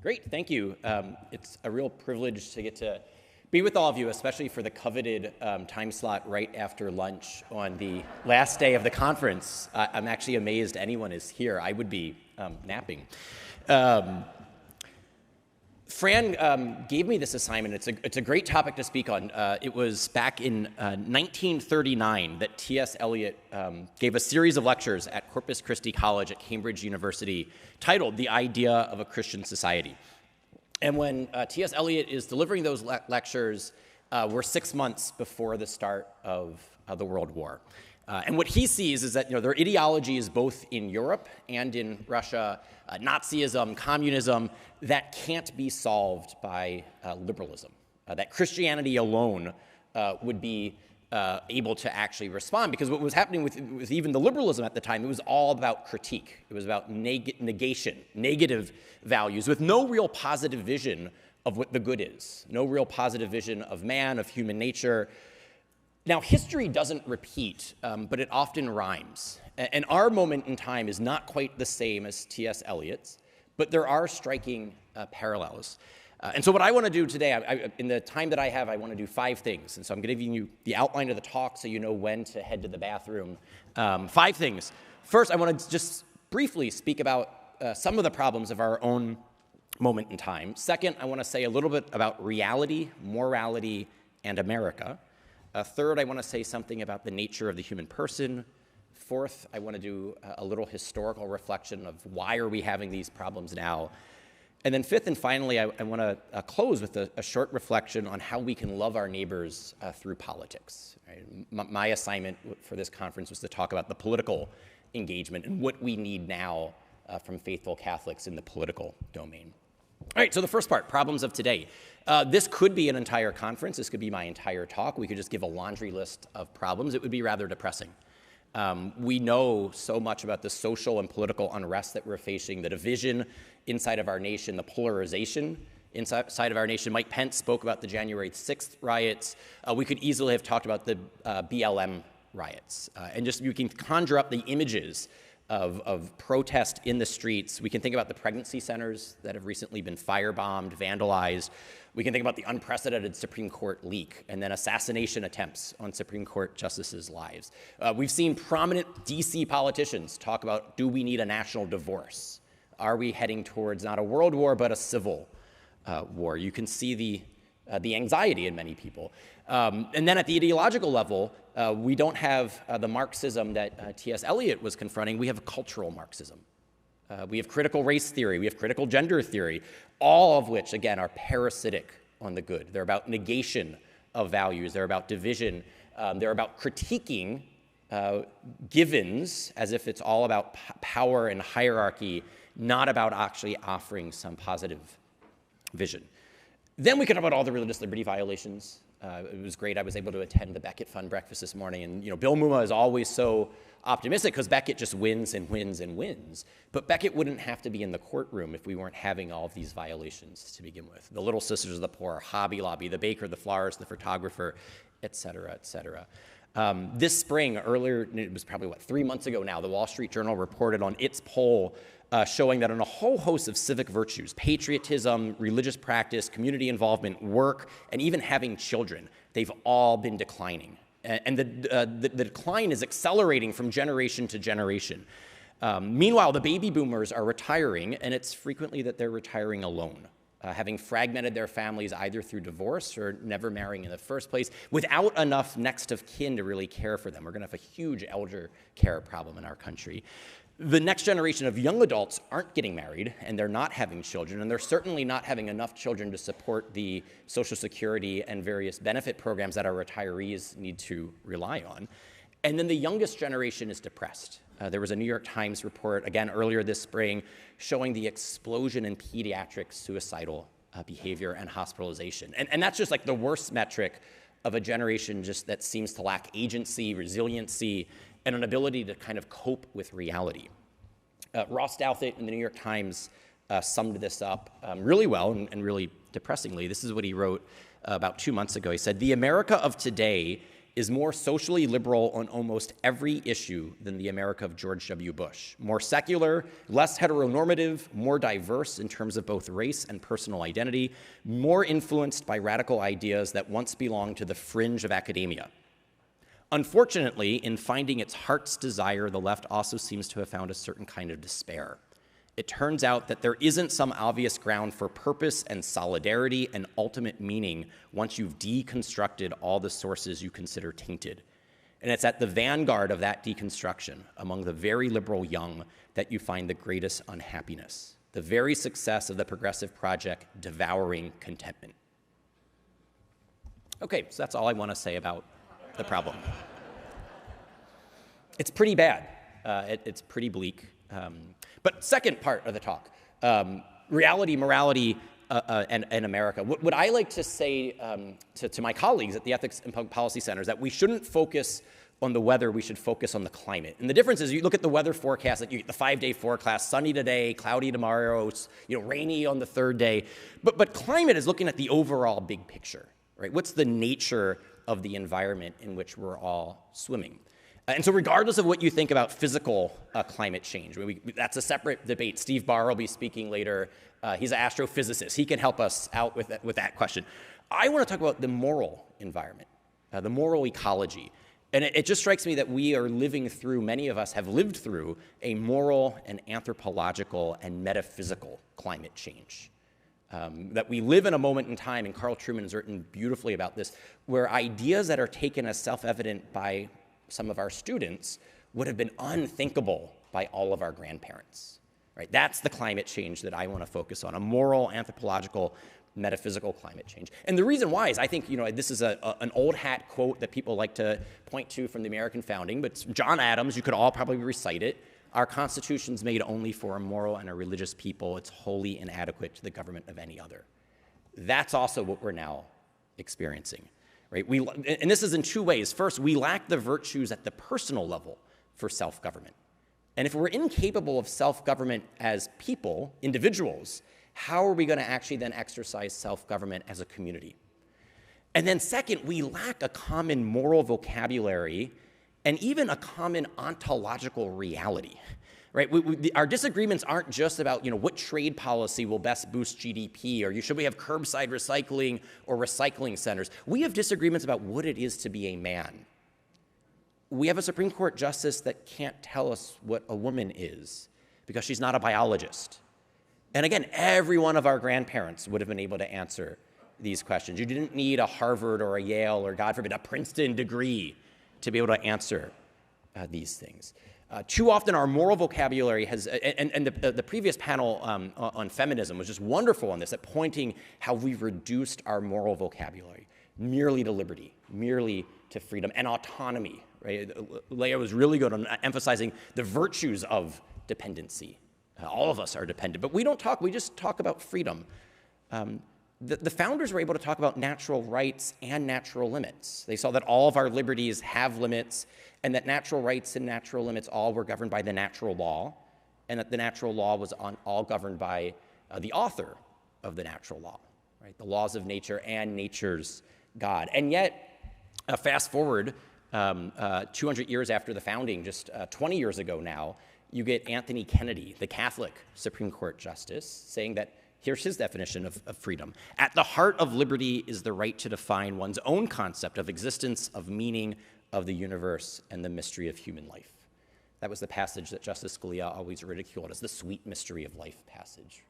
Great, thank you. It's a real privilege to get to be with all of you, especially for the coveted time slot right after lunch on the last day of the conference. I'm actually amazed anyone is here. I would be napping. Fran gave me this assignment. It's a great topic to speak on. It was back in 1939 that T.S. Eliot gave a series of lectures at Corpus Christi College at Cambridge University titled The Idea of a Christian Society. And when T.S. Eliot is delivering those lectures, we're 6 months before the start of the World War. And what he sees is that there are ideologies both in Europe and in Russia, Nazism, communism, that can't be solved by liberalism, that Christianity alone would be able to actually respond. Because what was happening with even the liberalism at the time, it was all about critique. It was about negation, negative values, with no real positive vision of what the good is, no real positive vision of man, of human nature. Now, history doesn't repeat, but it often rhymes. And our moment in time is not quite the same as T.S. Eliot's, but there are striking parallels. And so what I want to do today, in the time that I have, I want to do 5 things. And so I'm going to give you the outline of the talk so you know when to head to the bathroom. 5 things. First, I want to just briefly speak about some of the problems of our own moment in time. Second, I want to say a little bit about reality, morality, and America. Third, I want to say something about the nature of the human person. Fourth, I want to do a little historical reflection of why are we having these problems now. And then fifth and finally, I want to close with a short reflection on how we can love our neighbors through politics. Right? My assignment for this conference was to talk about the political engagement and what we need now from faithful Catholics in the political domain. All right, so the first part, problems of today. This could be an entire conference. This could be my entire talk. We could just give a laundry list of problems. It would be rather depressing. We know so much about the social and political unrest that we're facing, the division inside of our nation, the polarization inside of our nation. Mike Pence spoke about the January 6th riots. We could easily have talked about the BLM riots. And just you can conjure up the images of protest in the streets. We can think about the pregnancy centers that have recently been firebombed, vandalized. We can think about the unprecedented Supreme Court leak and then assassination attempts on Supreme Court justices' lives. We've seen prominent DC politicians talk about, do we need a national divorce? Are we heading towards not a world war, but a civil war? You can see the anxiety in many people. And then at the ideological level, we don't have the Marxism that T.S. Eliot was confronting. We have cultural Marxism. We have critical race theory. We have critical gender theory, all of which, again, are parasitic on the good. They're about negation of values. They're about division. They're about critiquing givens as if it's all about power and hierarchy, not about actually offering some positive vision. Then we could talk about all the religious liberty violations. It was great. I was able to attend the Beckett Fund breakfast this morning. And Bill Muma is always so optimistic because Beckett just wins and wins and wins. But Beckett wouldn't have to be in the courtroom if we weren't having all of these violations to begin with. The Little Sisters of the Poor, Hobby Lobby, the baker, the florist, the photographer, et cetera, et cetera. This spring, earlier, it was probably, 3 months ago now, the Wall Street Journal reported on its poll showing that on a whole host of civic virtues, patriotism, religious practice, community involvement, work, and even having children, they've all been declining. And the decline is accelerating from generation to generation. Meanwhile, the baby boomers are retiring, and it's frequently that they're retiring alone, having fragmented their families either through divorce or never marrying in the first place, without enough next of kin to really care for them. We're going to have a huge elder care problem in our country. The next generation of young adults aren't getting married, and they're not having children, and they're certainly not having enough children to support the Social Security and various benefit programs that our retirees need to rely on. And then the youngest generation is depressed. There was a New York Times report, again, earlier this spring, showing the explosion in pediatric suicidal behavior and hospitalization. And that's just like the worst metric of a generation just that seems to lack agency, resiliency, and an ability to kind of cope with reality. Ross Douthat in the New York Times summed this up really well and really depressingly. This is what he wrote about 2 months ago. He said, "The America of today is more socially liberal on almost every issue than the America of George W. Bush. More secular, less heteronormative, more diverse in terms of both race and personal identity, more influenced by radical ideas that once belonged to the fringe of academia. Unfortunately, in finding its heart's desire, the left also seems to have found a certain kind of despair. It turns out that there isn't some obvious ground for purpose and solidarity and ultimate meaning once you've deconstructed all the sources you consider tainted. And it's at the vanguard of that deconstruction, among the very liberal young, that you find the greatest unhappiness, the very success of the progressive project devouring contentment. Okay, so that's all I want to say about the problem. It's pretty bad. It's pretty bleak. But second part of the talk, reality, morality, and America. What I like to say to my colleagues at the Ethics and Public Policy Center is that we shouldn't focus on the weather, we should focus on the climate. And the difference is you look at the weather forecast, like you get the 5-day forecast, sunny today, cloudy tomorrow, rainy on the third day. But climate is looking at the overall big picture, right? What's the nature of the environment in which we're all swimming? And so regardless of what you think about physical climate change, that's a separate debate. Steve Barr will be speaking later. He's an astrophysicist. He can help us out with that question. I want to talk about the moral environment, the moral ecology. And it just strikes me that we are living through, many of us have lived through, a moral and anthropological and metaphysical climate change. That we live in a moment in time, and Carl Trueman has written beautifully about this, where ideas that are taken as self-evident by some of our students would have been unthinkable by all of our grandparents, right? That's the climate change that I want to focus on, a moral, anthropological, metaphysical climate change. And the reason why is I think, this is an old hat quote that people like to point to from the American founding, but John Adams, you could all probably recite it. Our Constitution's made only for a moral and a religious people. It's wholly inadequate to the government of any other. That's also what we're now experiencing. Right? And this is in two ways. First, we lack the virtues at the personal level for self-government. And if we're incapable of self-government as people, individuals, how are we going to actually then exercise self-government as a community? And then second, we lack a common moral vocabulary and even a common ontological reality. Right? Our disagreements aren't just about what trade policy will best boost GDP, or should we have curbside recycling or recycling centers. We have disagreements about what it is to be a man. We have a Supreme Court justice that can't tell us what a woman is because she's not a biologist. And again, every one of our grandparents would have been able to answer these questions. You didn't need a Harvard or a Yale or, God forbid, a Princeton degree to be able to answer these things. Too often our moral vocabulary has, and the previous panel on feminism was just wonderful on this, at pointing how we've reduced our moral vocabulary merely to liberty, merely to freedom and autonomy, right? Leah was really good on emphasizing the virtues of dependency. All of us are dependent, but we just talk about freedom. The founders were able to talk about natural rights and natural limits. They saw that all of our liberties have limits, and that natural rights and natural limits all were governed by the natural law, and that the natural law was all governed by the author of the natural law, right? The laws of nature and nature's God. And yet, fast forward 200 years after the founding, just 20 years ago now, you get Anthony Kennedy, the Catholic Supreme Court justice, saying that here's his definition of freedom. At the heart of liberty is the right to define one's own concept of existence, of meaning, of the universe, and the mystery of human life. That was the passage that Justice Scalia always ridiculed as the sweet mystery of life passage,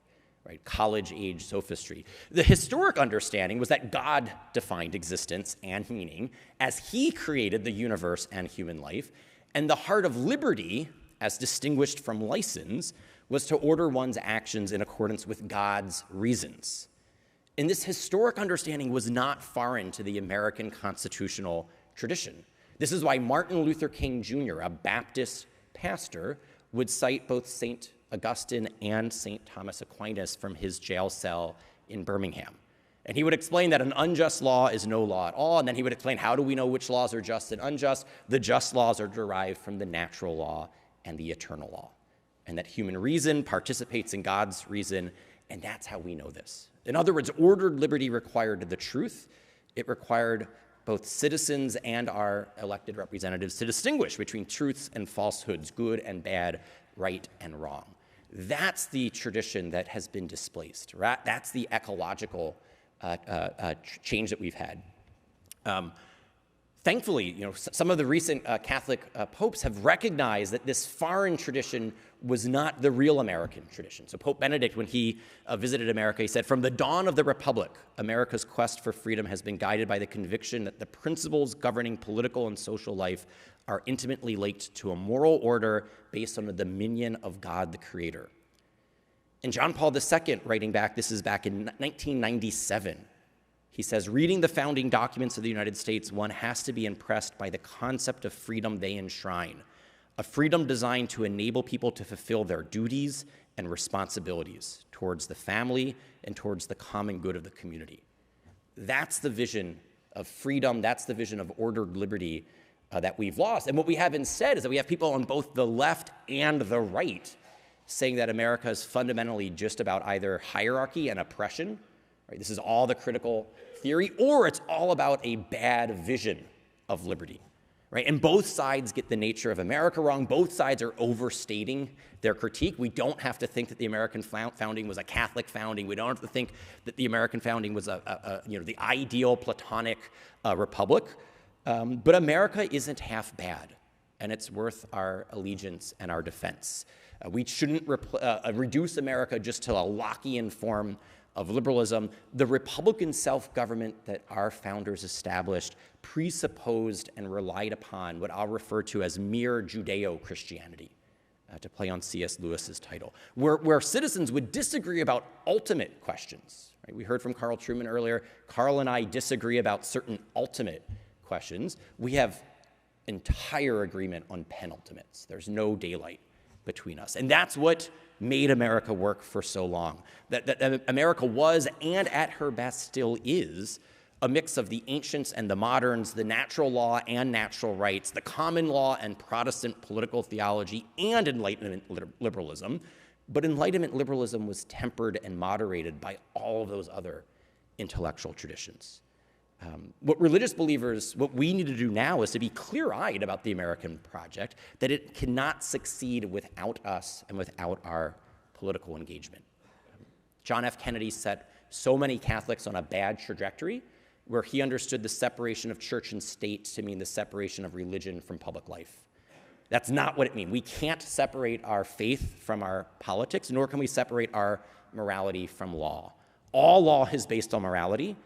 right? College-age sophistry. The historic understanding was that God defined existence and meaning as he created the universe and human life, and the heart of liberty, as distinguished from license, was to order one's actions in accordance with God's reasons. And this historic understanding was not foreign to the American constitutional tradition. This is why Martin Luther King Jr., a Baptist pastor, would cite both St. Augustine and St. Thomas Aquinas from his jail cell in Birmingham. And he would explain that an unjust law is no law at all, and then he would explain, how do we know which laws are just and unjust? The just laws are derived from the natural law and the eternal law, and that human reason participates in God's reason, and that's how we know this. In other words, ordered liberty required the truth. It required both citizens and our elected representatives, to distinguish between truths and falsehoods, good and bad, right and wrong. That's the tradition that has been displaced, right? That's the ecological change that we've had. Thankfully, some of the recent Catholic popes have recognized that this foreign tradition was not the real American tradition. So Pope Benedict, when he visited America, he said, "From the dawn of the Republic, America's quest for freedom has been guided by the conviction that the principles governing political and social life are intimately linked to a moral order based on the dominion of God the Creator." And John Paul II, writing back, this is back in 1997, he says, "Reading the founding documents of the United States, one has to be impressed by the concept of freedom they enshrine, a freedom designed to enable people to fulfill their duties and responsibilities towards the family and towards the common good of the community." That's the vision of freedom. That's the vision of ordered liberty that we've lost. And what we have instead is that we have people on both the left and the right saying that America is fundamentally just about either hierarchy and oppression. Right? This is all the critical theory, or it's all about a bad vision of liberty. Right? And both sides get the nature of America wrong. Both sides are overstating their critique. We don't have to think that the American founding was a Catholic founding. We don't have to think that the American founding was the ideal Platonic republic. But America isn't half bad, and it's worth our allegiance and our defense. We shouldn't reduce America just to a Lockean form of liberalism. The Republican self-government that our founders established presupposed and relied upon what I'll refer to as mere Judeo-Christianity, to play on C.S. Lewis's title, where citizens would disagree about ultimate questions. Right? We heard from Carl Trueman earlier. Carl and I disagree about certain ultimate questions. We have entire agreement on penultimates. There's no daylight between us. And that's what made America work for so long. That America was, and at her best still is, a mix of the ancients and the moderns, the natural law and natural rights, the common law and Protestant political theology, and Enlightenment liberalism. But Enlightenment liberalism was tempered and moderated by all of those other intellectual traditions. What religious believers, what we need to do now is to be clear-eyed about the American project, that it cannot succeed without us and without our political engagement. John F. Kennedy set so many Catholics on a bad trajectory where he understood the separation of church and state to mean the separation of religion from public life. That's not what it means. We can't separate our faith from our politics, nor can we separate our morality from law. All law is based on morality,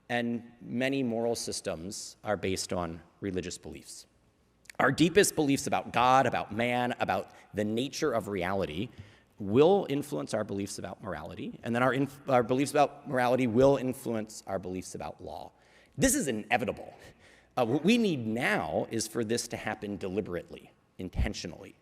and many moral systems are based on religious beliefs. Our deepest beliefs about God, about man, about the nature of reality will influence our beliefs about morality, and then our beliefs about morality will influence our beliefs about law. This is inevitable. What we need now is for this to happen deliberately, intentionally.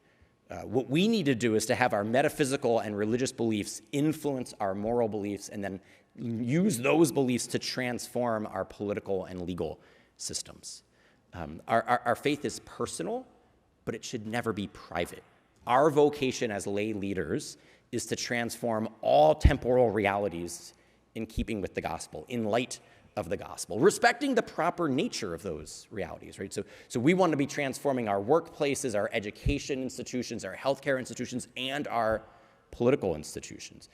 What we need to do is to have our metaphysical and religious beliefs influence our moral beliefs, and then use those beliefs to transform our political and legal systems. Our faith is personal, but it should never be private. Our vocation as lay leaders is to transform all temporal realities in keeping with the gospel, in light of the gospel, respecting the proper nature of those realities, right? So we want to be transforming our workplaces, our education institutions, our healthcare institutions, and our political institutions.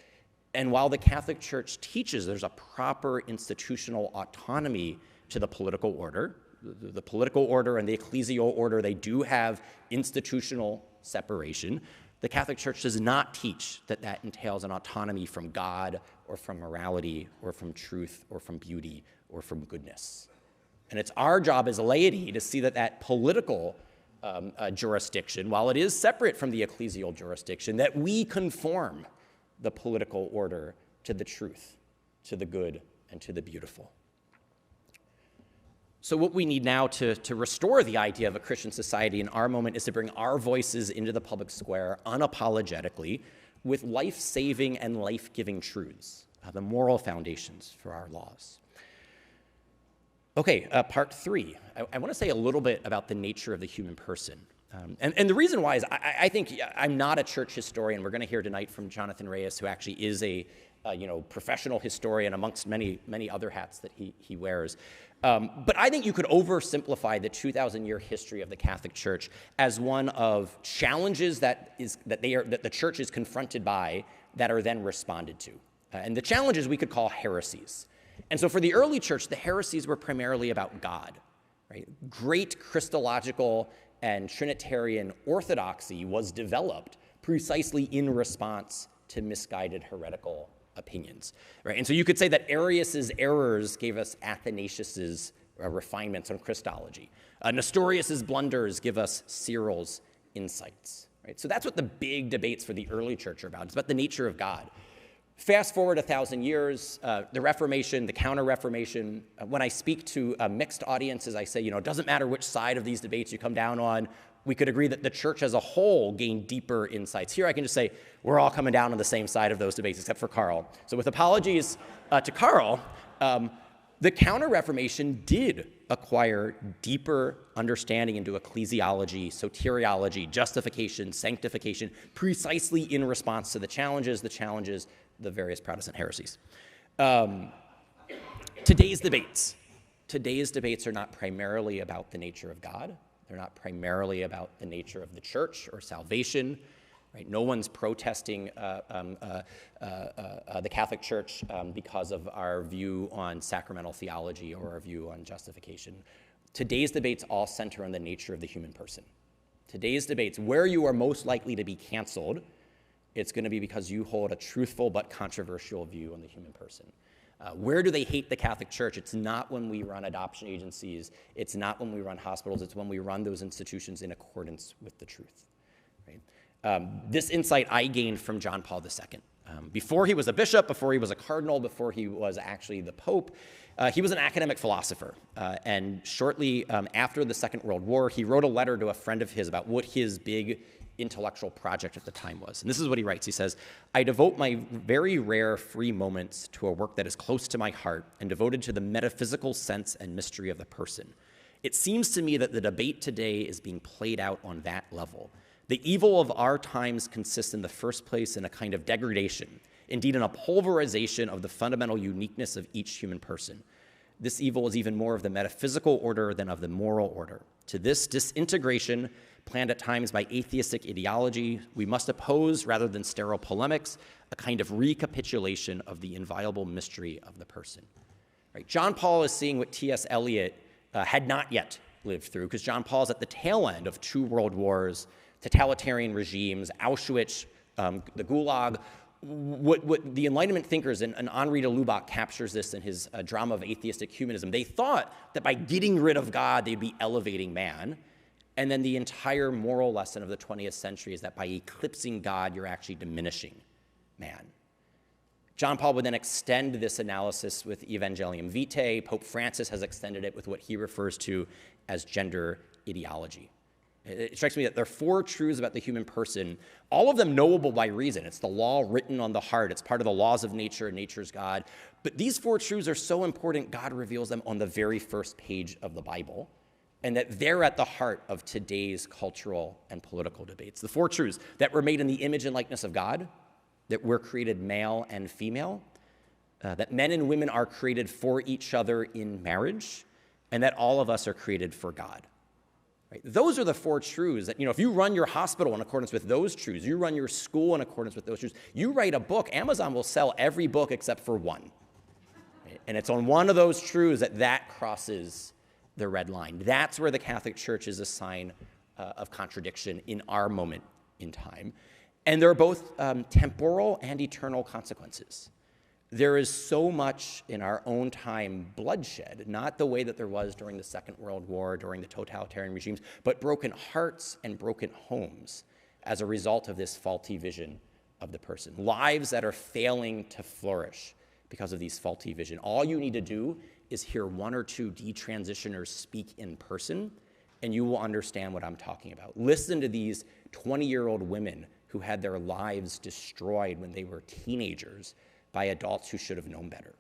And while the Catholic Church teaches there's a proper institutional autonomy to the political order, the political order and the ecclesial order, they do have institutional separation. The Catholic Church does not teach that that entails an autonomy from God or from morality or from truth or from beauty or from goodness. And it's our job as a laity to see that that political jurisdiction, while it is separate from the ecclesial jurisdiction, that we conform the political order to the truth, to the good, and to the beautiful. So what we need now to restore the idea of a Christian society in our moment is to bring our voices into the public square unapologetically with life-saving and life-giving truths, the moral foundations for our laws. Okay, part 3. I want to say a little bit about the nature of the human person. And the reason why is I think I'm not a church historian. We're going to hear tonight from Jonathan Reyes, who actually is a professional historian amongst many other hats that he wears. But I think you could oversimplify the 2,000-year history of the Catholic Church as one of challenges that the Church is confronted by that are then responded to. And the challenges we could call heresies. And so for the early church, the heresies were primarily about God. Right? Great Christological and Trinitarian orthodoxy was developed precisely in response to misguided heretical opinions. Right? And so you could say that Arius's errors gave us Athanasius's refinements on Christology. Nestorius's blunders give us Cyril's insights. Right? So that's what the big debates for the early church are about. It's about the nature of God. Fast forward 1,000 years, the Reformation, the Counter-Reformation. When I speak to mixed audiences, I say, it doesn't matter which side of these debates you come down on. We could agree that the church as a whole gained deeper insights. Here I can just say, we're all coming down on the same side of those debates, except for Carl. So with apologies to Carl, the Counter-Reformation did acquire deeper understanding into ecclesiology, soteriology, justification, sanctification, precisely in response to the challenges, the various Protestant heresies. Today's debates are not primarily about the nature of God. They're not primarily about the nature of the church or salvation. Right? No one's protesting the Catholic Church because of our view on sacramental theology or our view on justification. Today's debates all center on the nature of the human person. Today's debates, where you are most likely to be canceled, it's going to be because you hold a truthful but controversial view on the human person. Where do they hate the Catholic Church? It's not when we run adoption agencies. It's not when we run hospitals. It's when we run those institutions in accordance with the truth. Right? This insight I gained from John Paul II. Before he was a bishop, before he was a cardinal, before he was actually the Pope, he was an academic philosopher. And shortly after the Second World War, he wrote a letter to a friend of his about what his big intellectual project at the time was. And this is what he writes. He says, "I devote my very rare free moments to a work that is close to my heart and devoted to the metaphysical sense and mystery of the person. It seems to me that the debate today is being played out on that level. The evil of our times consists in the first place in a kind of degradation, indeed in a pulverization of the fundamental uniqueness of each human person. This evil is even more of the metaphysical order than of the moral order. To this disintegration, planned at times by atheistic ideology, we must oppose, rather than sterile polemics, a kind of recapitulation of the inviolable mystery of the person." Right? John Paul is seeing what T.S. Eliot had not yet lived through, because John Paul is at the tail end of 2 world wars, totalitarian regimes, Auschwitz, the Gulag. What the Enlightenment thinkers, and Henri de Lubac captures this in his drama of atheistic humanism, they thought that by getting rid of God, they'd be elevating man. And then the entire moral lesson of the 20th century is that by eclipsing God, you're actually diminishing man. John Paul would then extend this analysis with Evangelium Vitae. Pope Francis has extended it with what he refers to as gender ideology. It strikes me that there are 4 truths about the human person, all of them knowable by reason. It's the law written on the heart. It's part of the laws of nature and nature's God. But these 4 truths are so important, God reveals them on the very first page of the Bible, and that they're at the heart of today's cultural and political debates. The 4 truths: that we're made in the image and likeness of God, that we're created male and female, that men and women are created for each other in marriage, and that all of us are created for God. Right? Those are the 4 truths that, if you run your hospital in accordance with those truths, you run your school in accordance with those truths, you write a book, Amazon will sell every book except for one. Right? And it's on one of those truths that crosses the red line. That's where the Catholic Church is a sign of contradiction in our moment in time. And there are both temporal and eternal consequences. There is so much in our own time bloodshed, not the way that there was during the Second World War, during the totalitarian regimes, but broken hearts and broken homes as a result of this faulty vision of the person. Lives that are failing to flourish because of these faulty vision. All you need to do is hear 1 or 2 detransitioners speak in person, and you will understand what I'm talking about. Listen to these 20-year-old women who had their lives destroyed when they were teenagers by adults who should have known better.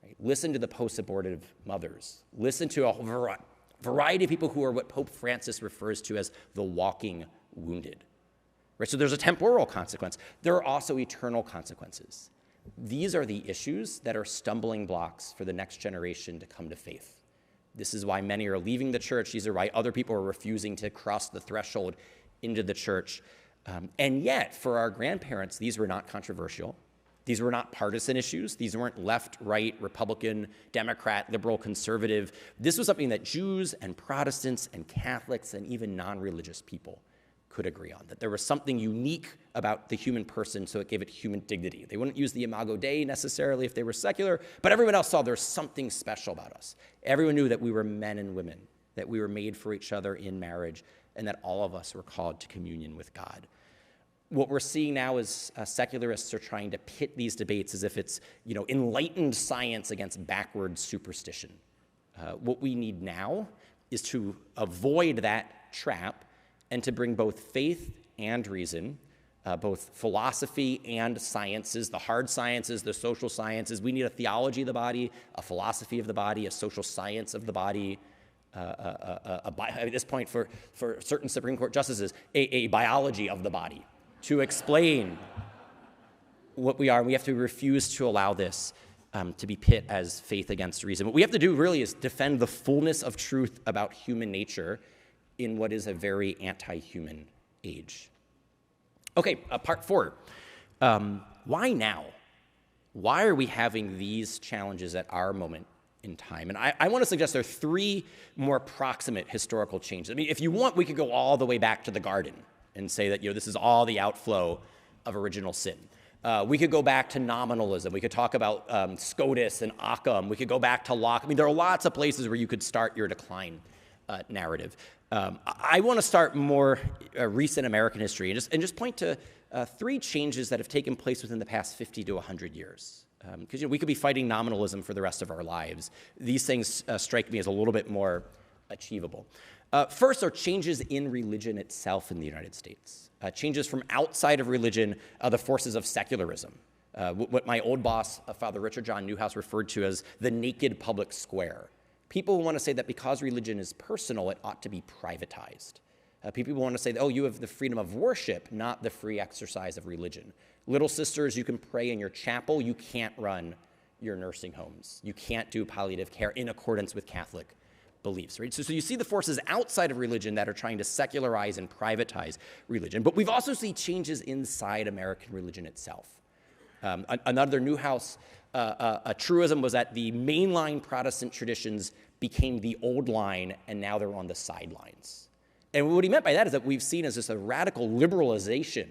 Right? Listen to the post-abortive mothers. Listen to a variety of people who are what Pope Francis refers to as the walking wounded. Right? So there's a temporal consequence. There are also eternal consequences. These are the issues that are stumbling blocks for the next generation to come to faith. This is why many are leaving the church. These are why other people are refusing to cross the threshold into the church. And yet, for our grandparents, these were not controversial. These were not partisan issues. These weren't left, right, Republican, Democrat, liberal, conservative. This was something that Jews and Protestants and Catholics and even non-religious people could agree on, that there was something unique about the human person, so it gave it human dignity. They wouldn't use the Imago Dei necessarily if they were secular, but everyone else saw there's something special about us. Everyone knew that we were men and women, that we were made for each other in marriage, and that all of us were called to communion with God. What we're seeing now is secularists are trying to pit these debates as if it's, enlightened science against backward superstition. What we need now is to avoid that trap and to bring both faith and reason, both philosophy and sciences, the hard sciences, the social sciences. We need a theology of the body, a philosophy of the body, a social science of the body, at this point for certain Supreme Court justices, a biology of the body to explain what we are. We have to refuse to allow this to be pit as faith against reason. What we have to do really is defend the fullness of truth about human nature in what is a very anti-human age. Okay, part 4. Why now? Why are we having these challenges at our moment in time? And I want to suggest there are 3 more proximate historical changes. I mean, if you want, we could go all the way back to the garden and say that this is all the outflow of original sin. We could go back to nominalism. We could talk about Scotus and Occam. We could go back to Locke. I mean, there are lots of places where you could start your decline narrative. I want to start more recent American history and just point to 3 changes that have taken place within the past 50 to 100 years. Because we could be fighting nominalism for the rest of our lives. These things strike me as a little bit more achievable. First are changes in religion itself in the United States. Changes from outside of religion, the forces of secularism. What my old boss, Father Richard John Newhouse, referred to as the naked public square. People want to say that because religion is personal, it ought to be privatized. People want to say, oh, you have the freedom of worship, not the free exercise of religion. Little sisters, you can pray in your chapel. You can't run your nursing homes. You can't do palliative care in accordance with Catholic beliefs, right? So you see the forces outside of religion that are trying to secularize and privatize religion. But we've also seen changes inside American religion itself. Another Newhouse a truism was that the mainline Protestant traditions became the old line, and now they're on the sidelines. And what he meant by that is that we've seen as just a radical liberalization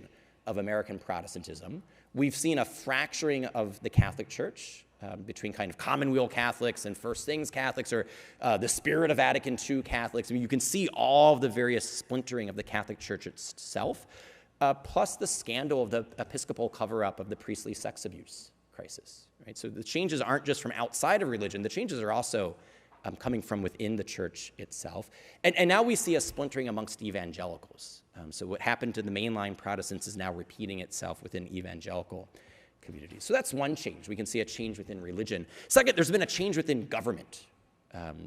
of American Protestantism. We've seen a fracturing of the Catholic Church between kind of commonweal Catholics and First Things Catholics, or the Spirit of Vatican II Catholics. I mean, you can see all of the various splintering of the Catholic Church itself, plus the scandal of the Episcopal cover-up of the priestly sex abuse crisis. Right? So the changes aren't just from outside of religion. The changes are also coming from within the church itself. And now we see a splintering amongst evangelicals. So what happened to the mainline Protestants is now repeating itself within evangelical communities. So that's one change. We can see a change within religion. Second, there's been a change within government.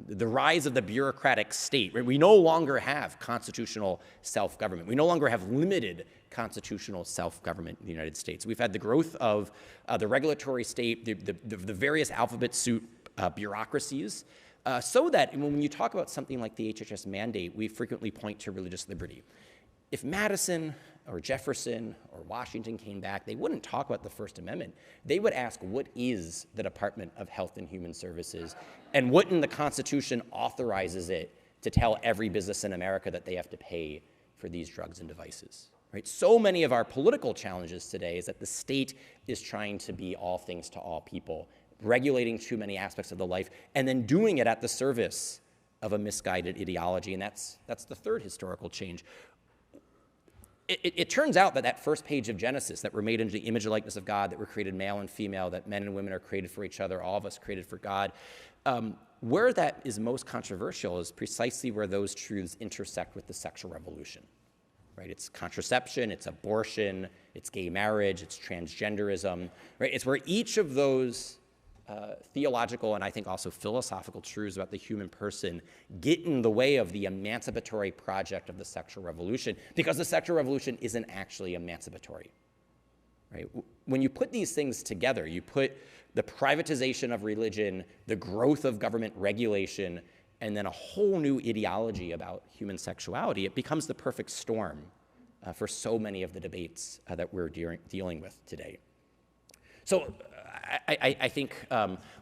The rise of the bureaucratic state. Right? We no longer have constitutional self-government. We no longer have limited constitutional self-government in the United States. We've had the growth of the regulatory state, the various alphabet soup bureaucracies, so that when you talk about something like the HHS mandate, we frequently point to religious liberty. If Madison or Jefferson or Washington came back, they wouldn't talk about the First Amendment. They would ask, what is the Department of Health and Human Services, and what in the Constitution authorizes it to tell every business in America that they have to pay for these drugs and devices? Right? So many of our political challenges today is that the state is trying to be all things to all people, regulating too many aspects of the life, and then doing it at the service of a misguided ideology. And that's the third historical change. It turns out that that first page of Genesis, that we're made into the image and likeness of God, that we're created male and female, that men and women are created for each other, all of us created for God, where that is most controversial is precisely where those truths intersect with the sexual revolution. Right? It's contraception, it's abortion, it's gay marriage, it's transgenderism. Right? It's where each of those theological and I think also philosophical truths about the human person get in the way of the emancipatory project of the sexual revolution, because the sexual revolution isn't actually emancipatory. Right? When you put these things together, you put the privatization of religion, the growth of government regulation, and then a whole new ideology about human sexuality, it becomes the perfect storm for so many of the debates that we're dealing with today. So I think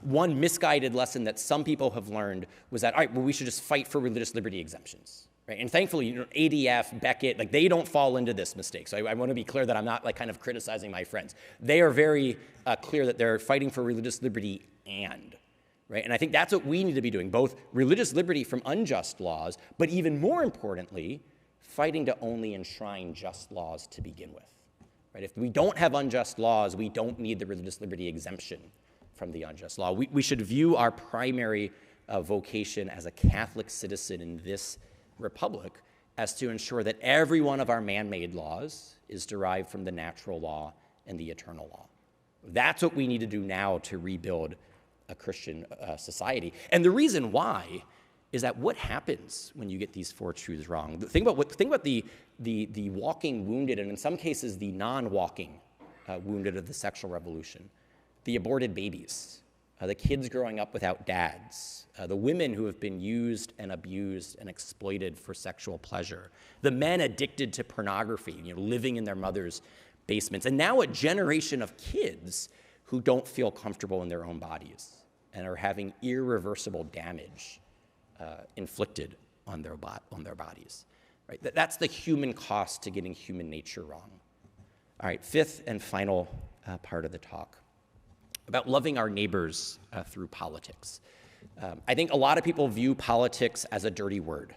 one misguided lesson that some people have learned was that, all right, well, we should just fight for religious liberty exemptions. Right? And thankfully, ADF, Beckett, like they don't fall into this mistake. So I want to be clear that I'm not like kind of criticizing my friends. They are very clear that they're fighting for religious liberty right? And I think that's what we need to be doing, both religious liberty from unjust laws, but even more importantly, fighting to only enshrine just laws to begin with. Right? If we don't have unjust laws, we don't need the religious liberty exemption from the unjust law. We should view our primary vocation as a Catholic citizen in this republic as to ensure that every one of our man-made laws is derived from the natural law and the eternal law. That's what we need to do now to rebuild a Christian society. And the reason why is that what happens when you get these four truths wrong? Think about the walking wounded, and in some cases the non-walking wounded of the sexual revolution, the aborted babies, the kids growing up without dads, the women who have been used and abused and exploited for sexual pleasure, the men addicted to pornography, living in their mother's basements, and now a generation of kids who don't feel comfortable in their own bodies and are having irreversible damage inflicted on their bodies. Right? That's the human cost to getting human nature wrong. All right, fifth and final part of the talk, about loving our neighbors through politics. I think a lot of people view politics as a dirty word.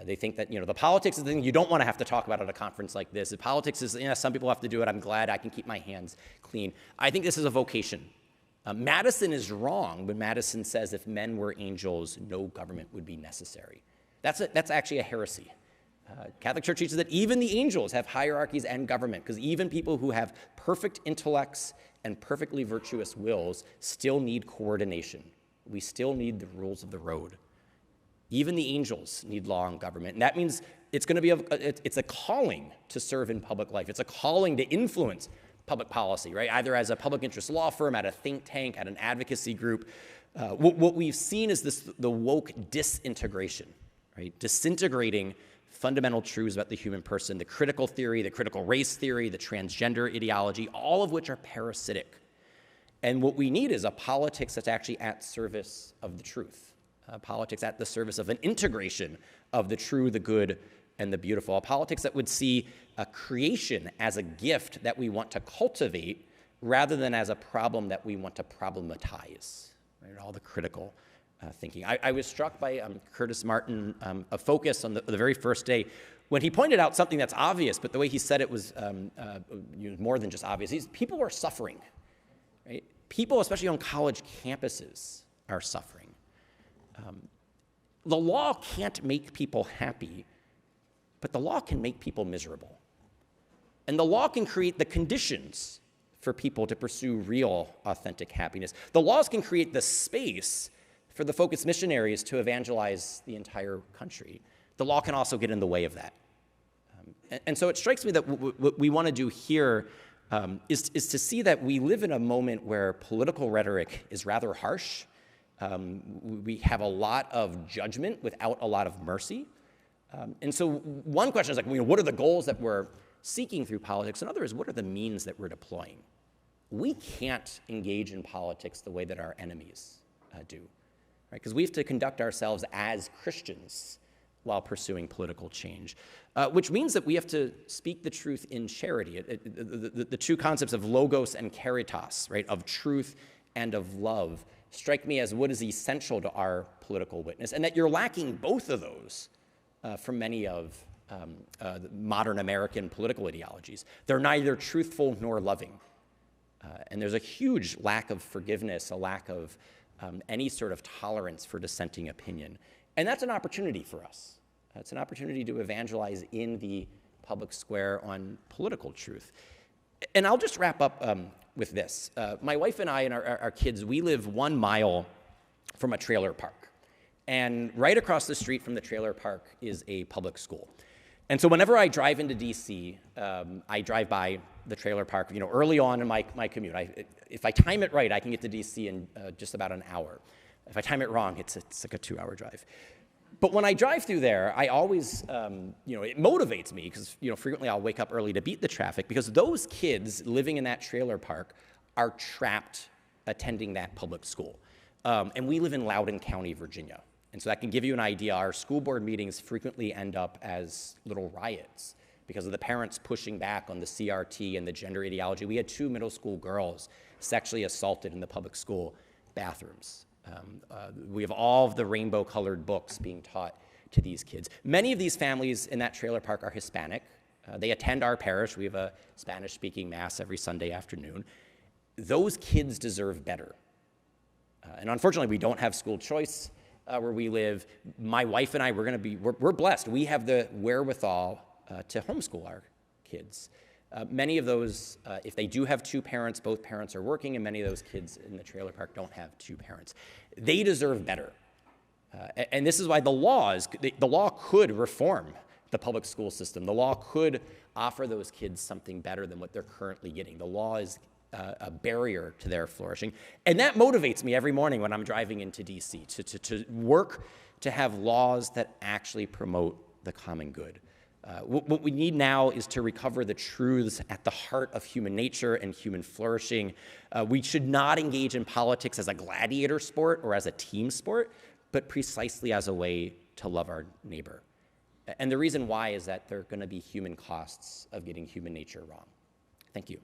They think that the politics is the thing you don't want to have to talk about at a conference like this. The politics is, some people have to do it. I'm glad I can keep my hands clean. I think this is a vocation. Madison is wrong when Madison says if men were angels, no government would be necessary. That's actually a heresy. Catholic Church teaches that even the angels have hierarchies and government, because even people who have perfect intellects and perfectly virtuous wills still need coordination. We still need the rules of the road. Even the angels need law and government. And that means it's going to be it's a calling to serve in public life. It's a calling to influence public policy, right? Either as a public interest law firm, at a think tank, at an advocacy group. What we've seen is the woke disintegration, right? Disintegrating fundamental truths about the human person, the critical theory, the critical race theory, the transgender ideology, all of which are parasitic. And what we need is a politics that's actually at service of the truth. Politics at the service of an integration of the true, the good, and the beautiful. A politics that would see a creation as a gift that we want to cultivate rather than as a problem that we want to problematize. Right? All the critical thinking. I was struck by Curtis Martin, a focus on the very first day, when he pointed out something that's obvious, but the way he said it was more than just obvious. People are suffering. Right? People, especially on college campuses, are suffering. The law can't make people happy, but the law can make people miserable. And the law can create the conditions for people to pursue real, authentic happiness. The laws can create the space for the focused missionaries to evangelize the entire country. The law can also get in the way of that. And so it strikes me that what we want to do here is to see that we live in a moment where political rhetoric is rather harsh. We have a lot of judgment without a lot of mercy. And so one question is like, what are the goals that we're seeking through politics? Another is, what are the means that we're deploying? We can't engage in politics the way that our enemies do, right? Because we have to conduct ourselves as Christians while pursuing political change, which means that we have to speak the truth in charity. The two concepts of logos and caritas, right, of truth and of love, strike me as what is essential to our political witness, and that you're lacking both of those from many of the modern American political ideologies. They're neither truthful nor loving. And there's a huge lack of forgiveness, a lack of any sort of tolerance for dissenting opinion. And that's an opportunity for us. It's an opportunity to evangelize in the public square on political truth. And I'll just wrap up with this. My wife and I and our kids, we live 1 mile from a trailer park. And right across the street from the trailer park is a public school. And so whenever I drive into DC, I drive by the trailer park, early on in my commute. If I time it right, I can get to DC in just about an hour. If I time it wrong, it's like a 2-hour drive. But when I drive through there, I always, it motivates me because, frequently I'll wake up early to beat the traffic because those kids living in that trailer park are trapped attending that public school. And we live in Loudoun County, Virginia. And so that can give you an idea. Our school board meetings frequently end up as little riots because of the parents pushing back on the CRT and the gender ideology. We had 2 middle school girls sexually assaulted in the public school bathrooms. We have all of the rainbow-colored books being taught to these kids. Many of these families in that trailer park are Hispanic. They attend our parish. We have a Spanish-speaking mass every Sunday afternoon. Those kids deserve better. And unfortunately, we don't have school choice where we live. My wife and I, we're blessed. We have the wherewithal to homeschool our kids. Many of those, if they do have 2 parents, both parents are working, and many of those kids in the trailer park don't have 2 parents. They deserve better. And this is why the law could reform the public school system. The law could offer those kids something better than what they're currently getting. The law is a barrier to their flourishing. And that motivates me every morning when I'm driving into DC to work to have laws that actually promote the common good. What we need now is to recover the truths at the heart of human nature and human flourishing. We should not engage in politics as a gladiator sport or as a team sport, but precisely as a way to love our neighbor. And the reason why is that there are going to be human costs of getting human nature wrong. Thank you.